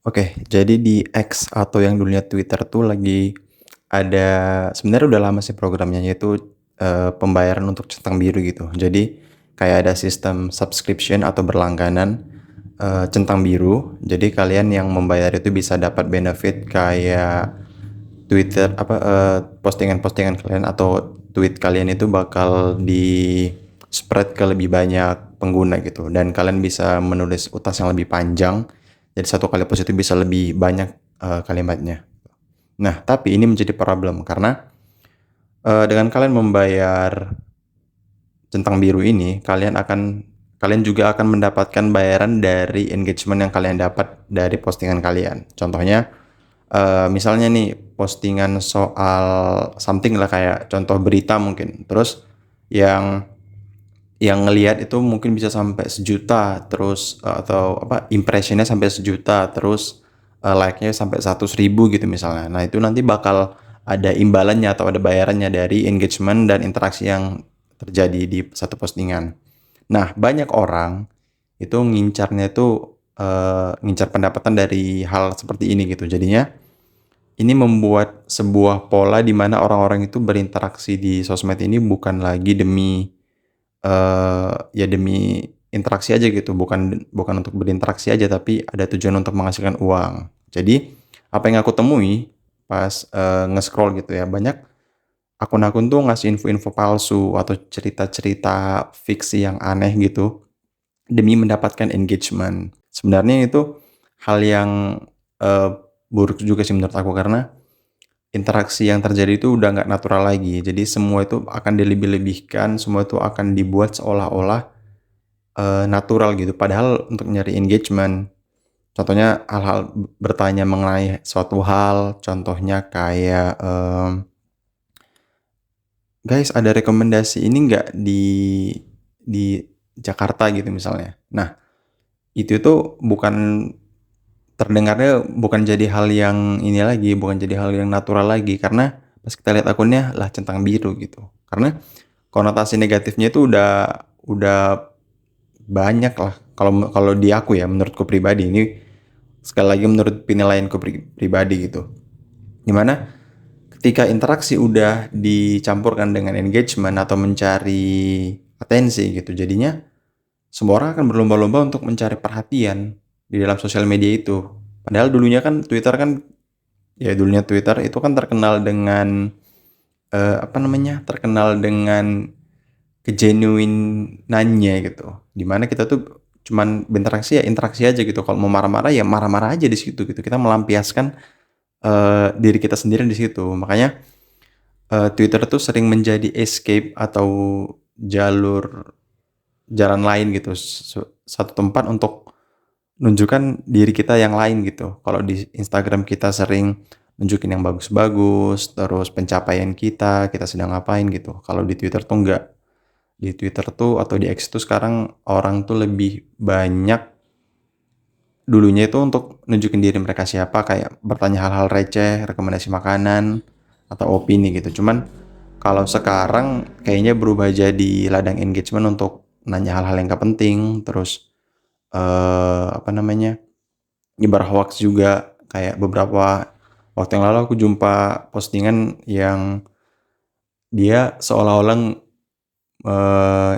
Oke, jadi di X atau yang dulunya Twitter tuh lagi ada sebenarnya udah lama sih programnya, yaitu, pembayaran untuk centang biru gitu. Jadi kayak ada sistem subscription atau berlangganan, centang biru. Jadi kalian yang membayar itu bisa dapat benefit kayak Twitter postingan-postingan kalian atau tweet kalian itu bakal di-spread ke lebih banyak pengguna gitu, dan kalian bisa menulis utas yang lebih panjang. Jadi satu kali post itu bisa lebih banyak, kalimatnya. Nah, tapi ini menjadi problem karena, dengan kalian membayar centang biru ini, kalian juga akan mendapatkan bayaran dari engagement yang kalian dapat dari postingan kalian. Contohnya, misalnya nih postingan soal something lah, kayak contoh berita mungkin, terus yang ngelihat itu mungkin bisa sampai 1 juta, terus atau impressionnya sampai 1 juta, terus like-nya sampai 100.000 gitu misalnya. Nah, itu nanti bakal ada imbalannya atau ada bayarannya dari engagement dan interaksi yang terjadi di satu postingan. Nah, banyak orang itu ngincar pendapatan dari hal seperti ini gitu. Jadinya ini membuat sebuah pola di mana orang-orang itu berinteraksi di sosmed ini bukan lagi demi interaksi aja gitu, bukan bukan untuk berinteraksi aja, tapi ada tujuan untuk menghasilkan uang. Jadi, apa yang aku temui pas, nge-scroll gitu ya, banyak akun-akun tuh ngasih info-info palsu atau cerita-cerita fiksi yang aneh gitu, demi mendapatkan engagement. Sebenarnya itu hal yang, eee, buruk juga sih menurut aku, karena interaksi yang terjadi itu udah nggak natural lagi. Jadi semua itu akan dilebih-lebihkan, semua itu akan dibuat seolah-olah natural gitu, padahal untuk nyari engagement. Contohnya hal-hal bertanya mengenai suatu hal, contohnya kayak, "Guys, ada rekomendasi ini nggak di Jakarta?" gitu misalnya. Nah, itu tuh terdengarnya bukan jadi hal yang ini lagi, bukan jadi hal yang natural lagi, karena pas kita lihat akunnya, lah centang biru gitu. Karena konotasi negatifnya itu udah banyak lah, kalau kalau di aku ya, menurutku pribadi, ini sekali lagi menurut penilaianku pribadi gitu. Dimana ketika interaksi udah dicampurkan dengan engagement atau mencari atensi gitu, jadinya semua orang akan berlomba-lomba untuk mencari perhatian di dalam sosial media itu. Padahal dulunya Twitter itu kan terkenal dengan, terkenal dengan kegenuinannya gitu. Dimana kita tuh cuman berinteraksi ya interaksi aja gitu, kalau mau marah-marah ya marah-marah aja di situ gitu. Kita melampiaskan, diri kita sendiri di situ. Makanya, Twitter tuh sering menjadi escape atau jalur jalan lain gitu, satu tempat untuk nunjukkan diri kita yang lain gitu. Kalau di Instagram kita sering nunjukin yang bagus-bagus, terus pencapaian kita sedang ngapain gitu. Kalau di Twitter tuh enggak. Di Twitter tuh atau di X tuh sekarang orang tuh lebih banyak dulunya itu untuk nunjukin diri mereka siapa, kayak bertanya hal-hal receh, rekomendasi makanan, atau opini gitu. Cuman kalau sekarang kayaknya berubah jadi ladang engagement untuk nanya hal-hal yang gak penting, terus, nyebar hoaks juga. Kayak beberapa waktu yang lalu aku jumpa postingan yang dia seolah-olah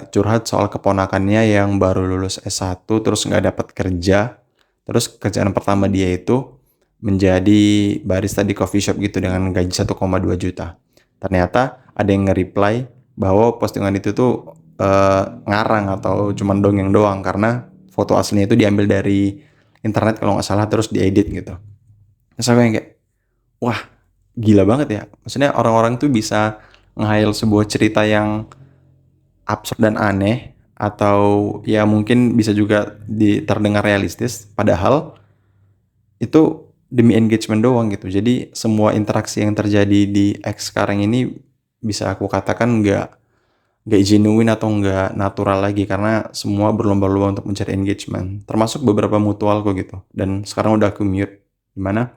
curhat soal keponakannya yang baru lulus S1 terus nggak dapat kerja, terus kerjaan pertama dia itu menjadi barista di coffee shop gitu dengan gaji 1,2 juta. Ternyata ada yang nge-reply bahwa postingan itu tuh, ngarang atau cuman dongeng doang, karena foto aslinya itu diambil dari internet kalau nggak salah, terus diedit gitu. Terus aku yang kayak, "Wah, gila banget ya." Maksudnya orang-orang tuh bisa nge-hayal sebuah cerita yang absurd dan aneh, atau ya mungkin bisa juga terdengar realistis, padahal itu demi engagement doang gitu. Jadi semua interaksi yang terjadi di X sekarang ini bisa aku katakan nggak genuine atau nggak natural lagi, karena semua berlomba-lomba untuk mencari engagement, termasuk beberapa mutualku gitu, dan sekarang udah aku mute. Di mana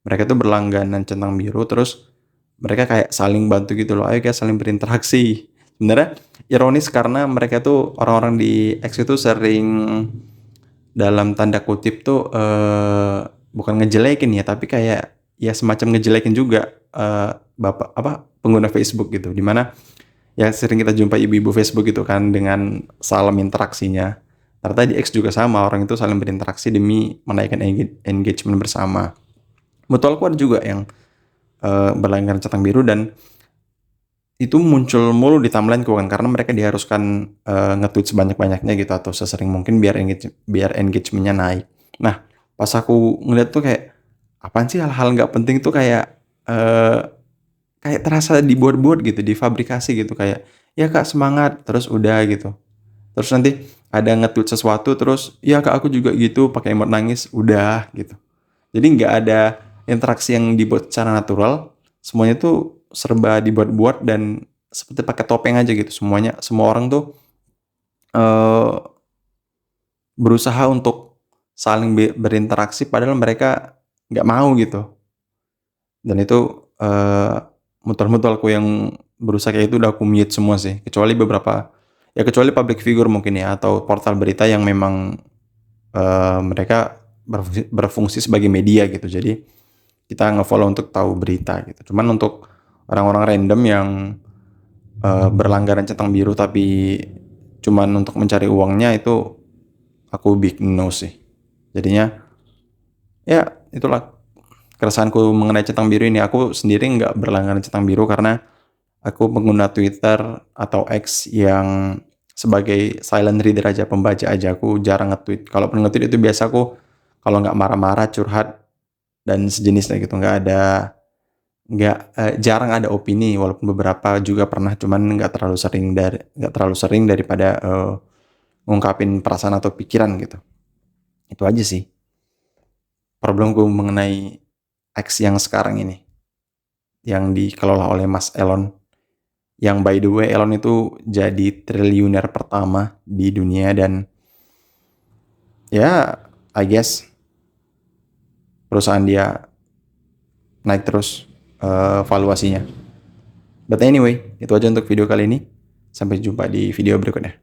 mereka tuh berlangganan centang biru, terus mereka kayak saling bantu gitu loh, "Ayo kita saling berinteraksi." Sebenarnya ironis karena mereka tuh orang-orang di X itu sering dalam tanda kutip tuh, bukan ngejelekin ya, tapi kayak ya semacam ngejelekin juga, pengguna Facebook gitu. Di mana ya sering kita jumpa ibu-ibu Facebook gitu kan dengan salam interaksinya. Ternyata di X juga sama, orang itu saling berinteraksi demi menaikkan engagement bersama. Mutualku ada juga yang berlangganan centang biru dan itu muncul mulu di timeline-ku kan, karena mereka diharuskan nge-tweet sebanyak-banyaknya gitu atau sesering mungkin biar engagement-nya naik. Nah, pas aku ngeliat tuh kayak, apaan sih hal-hal nggak penting tuh kayak kayak terasa dibuat-buat gitu, difabrikasi gitu kayak, "Ya Kak semangat," terus udah gitu. Terus nanti ada nge-tweet sesuatu terus, "Ya Kak aku juga gitu," pakai emot nangis, udah gitu. Jadi nggak ada interaksi yang dibuat secara natural, semuanya tuh serba dibuat-buat dan seperti pakai topeng aja gitu semuanya. Semua orang tuh, eee, berusaha untuk saling berinteraksi padahal mereka nggak mau gitu. Dan itu, mutual-mutualku yang berusaha kayak itu udah aku mute semua sih, kecuali public figure mungkin ya atau portal berita yang memang, mereka berfungsi sebagai media gitu. Jadi kita nge-follow untuk tahu berita gitu. Cuman untuk orang-orang random yang, berlangganan centang biru tapi cuman untuk mencari uangnya itu aku big no sih. Jadinya ya itulah keresahanku mengenai centang biru ini. Aku sendiri nggak berlangganan centang biru karena aku pengguna Twitter atau X yang sebagai silent reader aja, pembaca aja. Aku jarang nge-tweet. Kalaupun nge-tweet itu biasa aku kalau nggak marah-marah, curhat dan sejenisnya gitu. Jarang ada opini walaupun beberapa juga pernah, cuman nggak terlalu sering daripada, ngungkapin perasaan atau pikiran gitu. Itu aja sih problemku mengenai X yang sekarang ini, yang dikelola oleh Mas Elon. Yang by the way Elon itu jadi triliuner pertama di dunia dan ya I guess perusahaan dia naik terus, valuasinya. But anyway, itu aja untuk video kali ini. Sampai jumpa di video berikutnya.